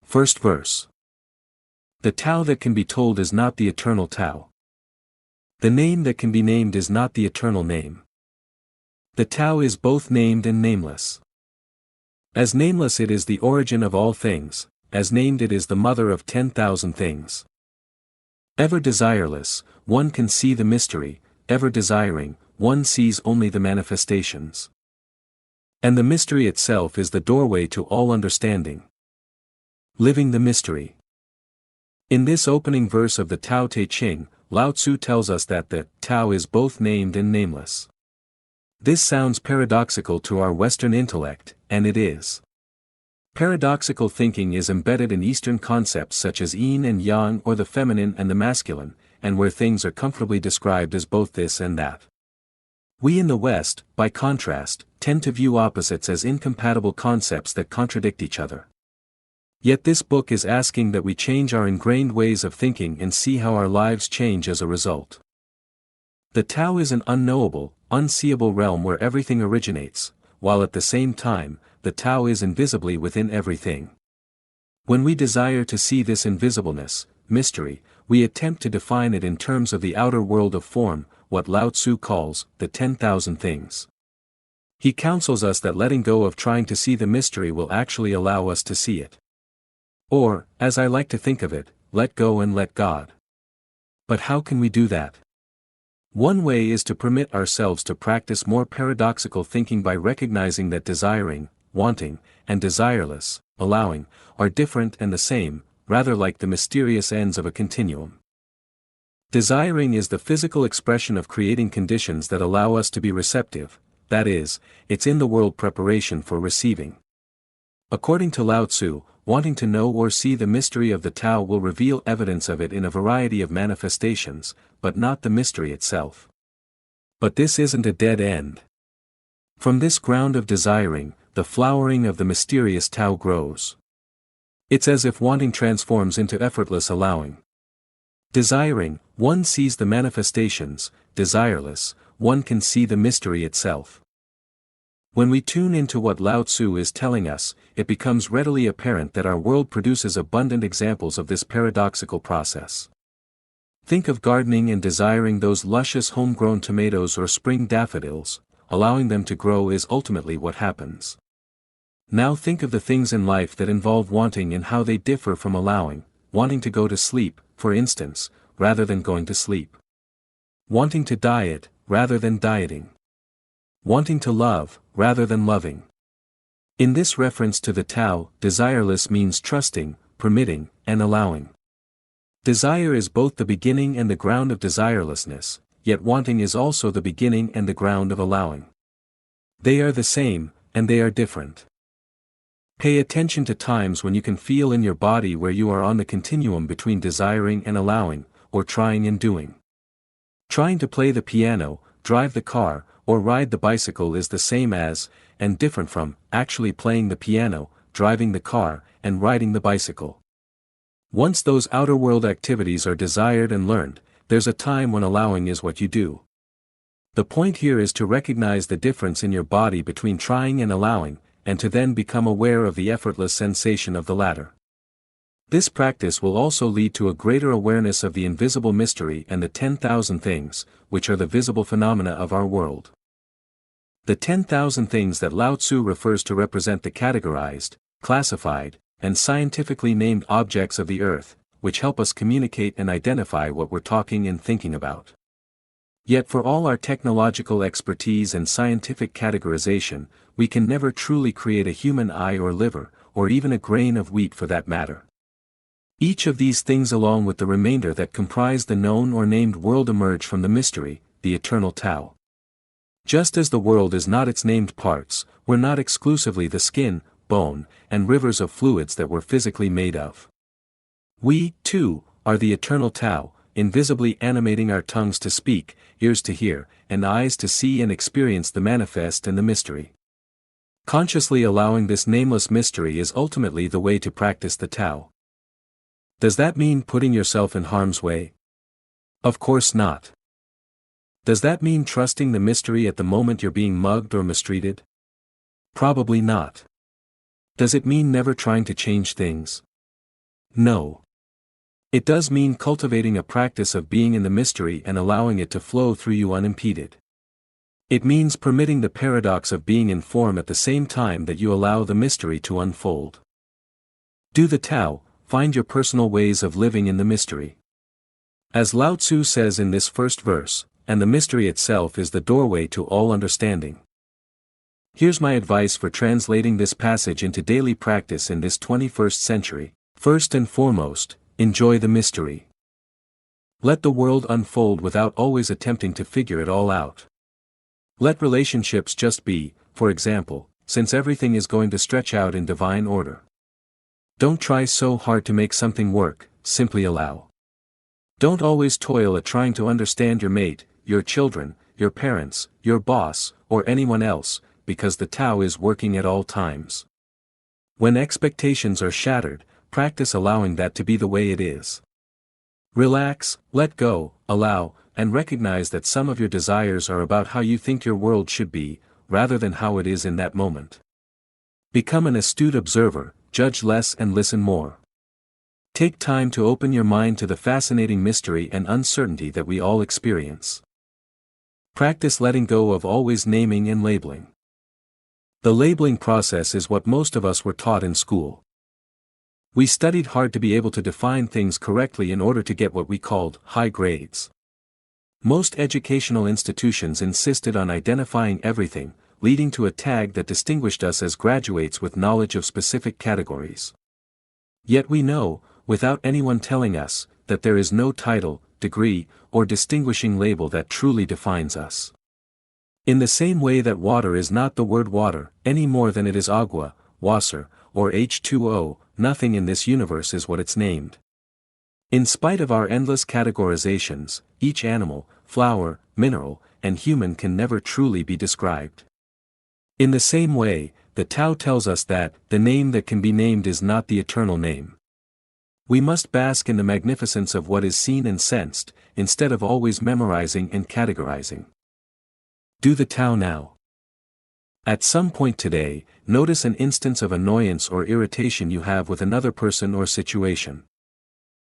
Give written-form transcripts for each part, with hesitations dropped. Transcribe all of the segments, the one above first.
First verse. The Tao that can be told is not the eternal Tao. The name that can be named is not the eternal name. The Tao is both named and nameless. As nameless it is the origin of all things, as named it is the mother of 10,000 things. Ever desireless, one can see the mystery, ever desiring, one sees only the manifestations. And the mystery itself is the doorway to all understanding. Living the mystery. In this opening verse of the Tao Te Ching, Lao Tzu tells us that the Tao is both named and nameless. This sounds paradoxical to our Western intellect, and it is. Paradoxical thinking is embedded in Eastern concepts such as yin and yang or the feminine and the masculine, and where things are comfortably described as both this and that. We in the West, by contrast, tend to view opposites as incompatible concepts that contradict each other. Yet this book is asking that we change our ingrained ways of thinking and see how our lives change as a result. The Tao is an unknowable, unseeable realm where everything originates, while at the same time, the Tao is invisibly within everything. When we desire to see this invisibleness, mystery, we attempt to define it in terms of the outer world of form, what Lao Tzu calls the 10,000 things. He counsels us that letting go of trying to see the mystery will actually allow us to see it. Or, as I like to think of it, let go and let God. But how can we do that? One way is to permit ourselves to practice more paradoxical thinking by recognizing that desiring, wanting, and desireless, allowing, are different and the same, rather like the mysterious ends of a continuum. Desiring is the physical expression of creating conditions that allow us to be receptive, that is, it's in the world preparation for receiving. According to Lao Tzu, wanting to know or see the mystery of the Tao will reveal evidence of it in a variety of manifestations, but not the mystery itself. But this isn't a dead end. From this ground of desiring, the flowering of the mysterious Tao grows. It's as if wanting transforms into effortless allowing. Desiring, one sees the manifestations; desireless, one can see the mystery itself. When we tune into what Lao Tzu is telling us, it becomes readily apparent that our world produces abundant examples of this paradoxical process. Think of gardening and desiring those luscious homegrown tomatoes or spring daffodils; allowing them to grow is ultimately what happens. Now think of the things in life that involve wanting and how they differ from allowing, wanting to go to sleep, for instance, rather than going to sleep. Wanting to diet, rather than dieting. Wanting to love, rather than loving. In this reference to the Tao, desireless means trusting, permitting, and allowing. Desire is both the beginning and the ground of desirelessness, yet wanting is also the beginning and the ground of allowing. They are the same, and they are different. Pay attention to times when you can feel in your body where you are on the continuum between desiring and allowing, or trying and doing. Trying to play the piano, drive the car, or ride the bicycle is the same as, and different from, actually playing the piano, driving the car, and riding the bicycle. Once those outer world activities are desired and learned, there's a time when allowing is what you do. The point here is to recognize the difference in your body between trying and allowing, and to then become aware of the effortless sensation of the latter. This practice will also lead to a greater awareness of the invisible mystery and the 10,000 things, which are the visible phenomena of our world. The 10,000 things that Lao Tzu refers to represent the categorized, classified, and scientifically named objects of the earth, which help us communicate and identify what we're talking and thinking about. Yet for all our technological expertise and scientific categorization, we can never truly create a human eye or liver, or even a grain of wheat for that matter. Each of these things along with the remainder that comprise the known or named world emerge from the mystery, the eternal Tao. Just as the world is not its named parts, we're not exclusively the skin, bone, and rivers of fluids that we're physically made of. We, too, are the eternal Tao, invisibly animating our tongues to speak, ears to hear, and eyes to see and experience the manifest and the mystery. Consciously allowing this nameless mystery is ultimately the way to practice the Tao. Does that mean putting yourself in harm's way? Of course not. Does that mean trusting the mystery at the moment you're being mugged or mistreated? Probably not. Does it mean never trying to change things? No. It does mean cultivating a practice of being in the mystery and allowing it to flow through you unimpeded. It means permitting the paradox of being in form at the same time that you allow the mystery to unfold. Do the Tao, find your personal ways of living in the mystery. As Lao Tzu says in this first verse, and the mystery itself is the doorway to all understanding. Here's my advice for translating this passage into daily practice in this 21st century. First and foremost, enjoy the mystery. Let the world unfold without always attempting to figure it all out. Let relationships just be, for example, since everything is going to stretch out in divine order. Don't try so hard to make something work, simply allow. Don't always toil at trying to understand your mate, your children, your parents, your boss, or anyone else, because the Tao is working at all times. When expectations are shattered, practice allowing that to be the way it is. Relax, let go, allow, and recognize that some of your desires are about how you think your world should be, rather than how it is in that moment. Become an astute observer, judge less and listen more. Take time to open your mind to the fascinating mystery and uncertainty that we all experience. Practice letting go of always naming and labeling. The labeling process is what most of us were taught in school. We studied hard to be able to define things correctly in order to get what we called high grades. Most educational institutions insisted on identifying everything, leading to a tag that distinguished us as graduates with knowledge of specific categories. Yet we know, without anyone telling us, that there is no title, degree, or distinguishing label that truly defines us. In the same way that water is not the word water, any more than it is agua, Wasser, or H2O, nothing in this universe is what it's named. In spite of our endless categorizations, each animal, flower, mineral, and human can never truly be described. In the same way, the Tao tells us that the name that can be named is not the eternal name. We must bask in the magnificence of what is seen and sensed, instead of always memorizing and categorizing. Do the Tao now. At some point today, notice an instance of annoyance or irritation you have with another person or situation.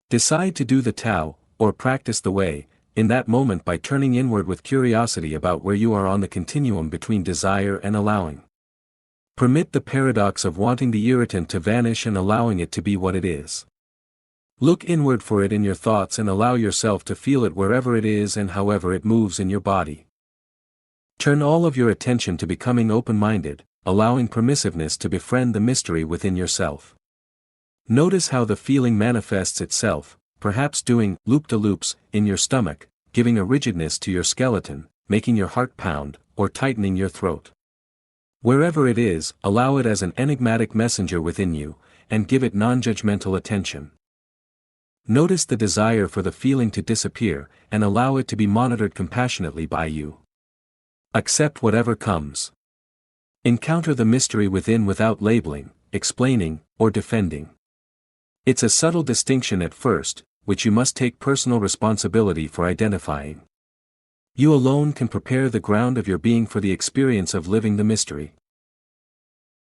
Decide to do the Tao, or practice the way, in that moment by turning inward with curiosity about where you are on the continuum between desire and allowing. Permit the paradox of wanting the irritant to vanish and allowing it to be what it is. Look inward for it in your thoughts and allow yourself to feel it wherever it is and however it moves in your body. Turn all of your attention to becoming open-minded, allowing permissiveness to befriend the mystery within yourself. Notice how the feeling manifests itself, perhaps doing loop-de-loops in your stomach, giving a rigidness to your skeleton, making your heart pound, or tightening your throat. Wherever it is, allow it as an enigmatic messenger within you, and give it non-judgmental attention. Notice the desire for the feeling to disappear, and allow it to be monitored compassionately by you. Accept whatever comes. Encounter the mystery within without labeling, explaining, or defending. It's a subtle distinction at first, which you must take personal responsibility for identifying. You alone can prepare the ground of your being for the experience of living the mystery.